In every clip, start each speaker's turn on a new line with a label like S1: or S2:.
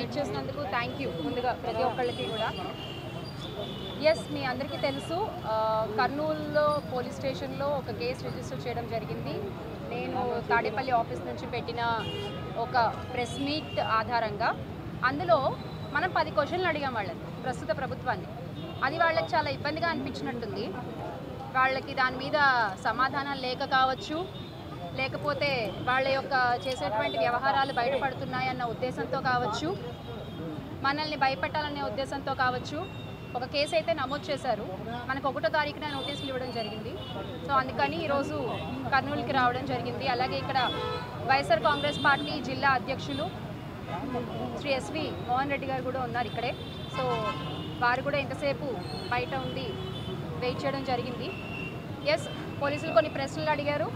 S1: వచ్చేసినందుకు thank you ముందుగా ప్రతి ఒక్కళ్ళకి కూడా. ఎస్, మీ అందరికీ తెలుసు, కర్నూలులో పోలీస్ స్టేషన్లో ఒక కేసు రిజిస్టర్ చేయడం జరిగింది. నేను తాడేపల్లి ఆఫీస్ నుంచి పెట్టిన ఒక ప్రెస్ మీట్ ఆధారంగా అందులో మనం 10 క్వశ్చన్లు అడిగాం వాళ్ళని, ప్రస్తుత ప్రభుత్వాన్ని. అది వాళ్ళకి చాలా ఇబ్బందిగా అనిపించినట్టుంది. వాళ్ళకి దాని మీద సమాధానం లేక కావచ్చు, లేకపోతే వాళ్ళ యొక్క చేసేటువంటి వ్యవహారాలు బయటపడుతున్నాయన్న ఉద్దేశంతో కావచ్చు, మనల్ని భయపెట్టాలనే ఉద్దేశంతో కావచ్చు, ఒక కేసు అయితే నమోదు చేశారు. మనకు 1వ తారీఖున నోటీసులు ఇవ్వడం జరిగింది. సో అందుకని ఈరోజు కర్నూలుకి రావడం జరిగింది. అలాగే ఇక్కడ వైఎస్ఆర్ కాంగ్రెస్ పార్టీ జిల్లా అధ్యక్షులు శ్రీ ఎస్వి మోహన్ రెడ్డి గారు కూడా ఉన్నారు ఇక్కడే. సో వారు కూడా ఇంతసేపు బయట ఉండి వెయిట్ చేయడం జరిగింది. ఎస్, పోలీసులు కొన్ని ప్రశ్నలు అడిగారు,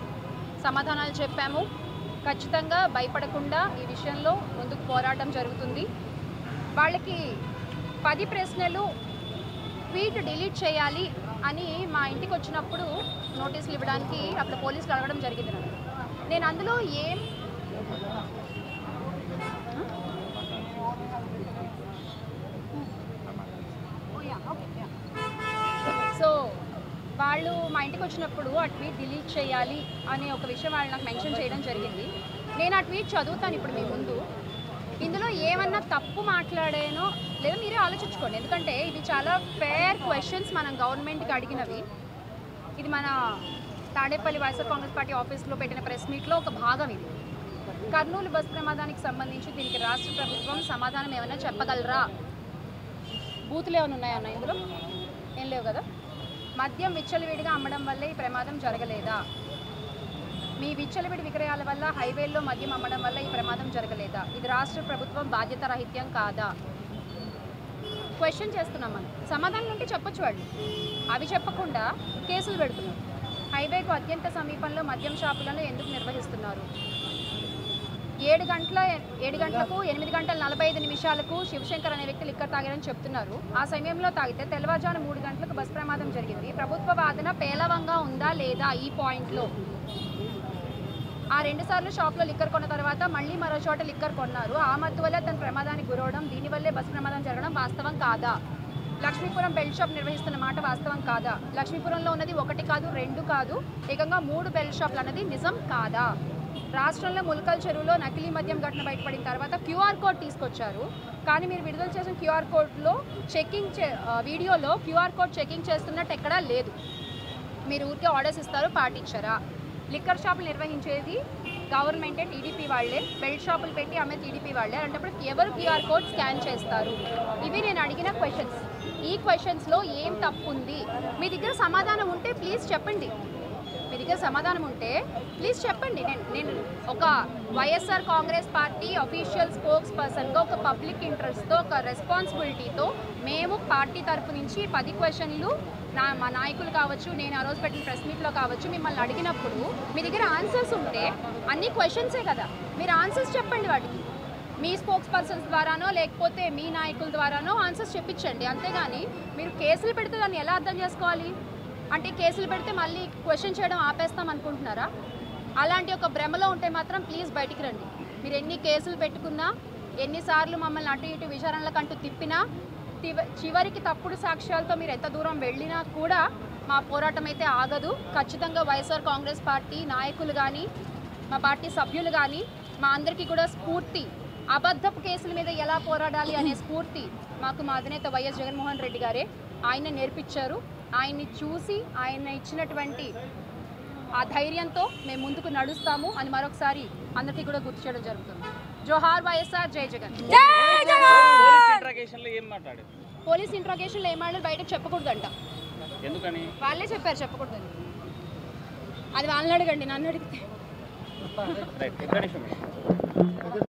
S1: సమాధానాలు చెప్పాము. ఖచ్చితంగా భయపడకుండా ఈ విషయంలో ముందుకు పోరాటం జరుగుతుంది. వాళ్ళకి 10 ప్రశ్నలు ట్వీట్ డిలీట్ చేయాలి అని మా ఇంటికి వచ్చినప్పుడు నోటీసులు ఇవ్వడానికి అక్కడ పోలీసులు అడగడం జరిగింది. నేను అందులో సో వాళ్ళు మా ఇంటికి వచ్చినప్పుడు ఆ ట్వీట్ డిలీట్ చేయాలి అనే ఒక విషయం వాళ్ళు నాకు మెన్షన్ చేయడం జరిగింది. నేను ఆ ట్వీట్ చదువుతాను ఇప్పుడు మీ ముందు. ఇందులో ఏమన్నా తప్పు మాట్లాడానో లేదా మీరే ఆలోచించుకోండి, ఎందుకంటే ఇవి చాలా ఫేర్ క్వశ్చన్స్ మనం గవర్నమెంట్కి అడిగినవి. ఇది మన తాడేపల్లి వైఎస్ఆర్ కాంగ్రెస్ పార్టీ ఆఫీస్లో పెట్టిన ప్రెస్ మీట్లో ఒక భాగం ఇది. కర్నూలు బస్ ప్రమాదానికి సంబంధించి దీనికి రాష్ట్ర ప్రభుత్వం సమాధానం ఏమైనా చెప్పగలరా? బూతులు ఏమైనా ఉన్నాయన్న ఇందులో? ఏం లేవు కదా. మద్యం విచ్చలవిడిగా అమ్మడం వల్లే ఈ ప్రమాదం జరగలేదా? మీ విచ్చలవిడి విక్రయాల వల్ల హైవేల్లో మద్యం అమ్మడం వల్ల ఈ ప్రమాదం జరగలేదా? ఇది రాష్ట్ర ప్రభుత్వం బాధ్యత రాహిత్యం కాదా? క్వశ్చన్ చేస్తున్నాం మనం. సమాధానం ఉంటే చెప్పొచ్చు వాళ్ళు. అవి చెప్పకుండా కేసులు పెడుతున్నారు. హైవేకు అత్యంత సమీపంలో మద్యం షాపులను ఎందుకు నిర్వహిస్తున్నారు? 7 గంటలకు 8 గంటల 45 నిమిషాలకు శివశంకర్ అనే వ్యక్తి లిక్కర్ తాగారని చెప్తున్నారు. ఆ సమయంలో తాగితే తెల్లవారుజామున 3 గంటలకు బస్ ప్రమాదం జరిగింది. ప్రభుత్వ వాదన పేలవంగా ఉందా లేదా? ఈ పాయింట్లో ఆ 2 సార్లు షాప్లో లిక్కర్ కొన్న తర్వాత మళ్ళీ మరో చోట లిక్కర్ కొన్నారు. ఆ మత్తు వల్ల తన ప్రమాదానికి గురవడం, దీనివల్లే బస్ ప్రమాదం జరగడం వాస్తవం కాదా? లక్ష్మీపురం బెల్ట్ షాప్ నిర్వహిస్తున్న మాట వాస్తవం కాదా? లక్ష్మీపురంలో ఉన్నది 1 కాదు 2 కాదు, ఏకంగా 3 బెల్ట్ షాప్లు అన్నది నిజం కాదా? రాష్ట్రంలో ములకల్ చెరువులో నకిలీ మద్యం ఘటన బయటపడిన తర్వాత QR కోడ్ తీసుకొచ్చారు. కానీ మీరు విడుదల చేసిన QR కోడ్లో వీడియోలో QR కోడ్ చెకింగ్ చేస్తున్నట్టు ఎక్కడా లేదు. మీరు ఊరికే ఆర్డర్స్ ఇస్తారు, పాటించారా? లిక్కర్ షాపులు నిర్వహించేది గవర్నమెంటే, టీడీపీ వాళ్ళే. బెల్ట్ షాపులు పెట్టి అమ్మే టీడీపీ వాళ్ళే. అలాంటప్పుడు ఎవరు QR కోడ్ స్కాన్ చేస్తారు? ఇవి నేను అడిగిన క్వశ్చన్స్. ఈ క్వశ్చన్స్లో ఏం తప్పు ఉంది? మీ దగ్గర సమాధానం ఉంటే ప్లీజ్ చెప్పండి. మీ దగ్గర సమాధానం ఉంటే ప్లీజ్ చెప్పండి. నేను ఒక వైఎస్ఆర్ కాంగ్రెస్ పార్టీ అఫీషియల్ స్పోక్స్ పర్సన్గా ఒక పబ్లిక్ ఇంట్రెస్ట్తో, ఒక రెస్పాన్సిబిలిటీతో మేము పార్టీ తరఫు నుంచి 10 క్వశ్చన్లు మా నాయకులు కావచ్చు, నేను ఆ రోజు పెట్టిన ప్రెస్ మీట్లో కావచ్చు, మిమ్మల్ని అడిగినప్పుడు మీ దగ్గర ఆన్సర్స్ ఉంటే, అన్ని క్వశ్చన్సే కదా, మీరు ఆన్సర్స్ చెప్పండి. వాటికి మీ స్పోక్స్ పర్సన్స్ ద్వారానో లేకపోతే మీ నాయకుల ద్వారానో ఆన్సర్స్ చెప్పించండి. అంతేగాని మీరు కేసులు పెడితే దాన్ని ఎలా అర్థం చేసుకోవాలి? అంటే కేసులు పెడితే మళ్ళీ క్వశ్చన్ చేయడం ఆపేస్తాం అనుకుంటున్నారా? అలాంటి ఒక భ్రమలో ఉంటే మాత్రం ప్లీజ్ బయటికి రండి. మీరు ఎన్ని కేసులు పెట్టుకున్నా, ఎన్నిసార్లు మమ్మల్ని అటు ఇటు విచారణలకంటూ తిప్పినా, చివరికి తప్పుడు సాక్ష్యాలతో మీరు ఎంత దూరం వెళ్ళినా కూడా మా పోరాటం అయితే ఆగదు. ఖచ్చితంగా వైఎస్ఆర్ కాంగ్రెస్ పార్టీ నాయకులు కానీ, మా పార్టీ సభ్యులు కానీ, మా అందరికీ కూడా స్ఫూర్తి, అబద్ధపు కేసుల మీద ఎలా పోరాడాలి అనే స్ఫూర్తి మాకు మా అధినేత వైఎస్ జగన్మోహన్ రెడ్డి గారే. ఆయన నేర్పించారు. ఆయన్ని చూసి ఆయన ఇచ్చినటువంటి ఆ ధైర్యంతో మేము ముందుకు నడుస్తాము అని మరొకసారి అందరికీ కూడా గుర్తు చేయడం జరుగుతుంది. జోహార్ వైఎస్ఆర్, జై జగన్. పోలీస్ ఇంట్రాగేషన్లో ఏం మాట్లాడారు బయటకు చెప్పకూడదంట.
S2: ఎందుకని?
S1: వాళ్ళే చెప్పారు చెప్పకూడదని. అది వాళ్ళని అడగండి, నన్ను అడిగితే.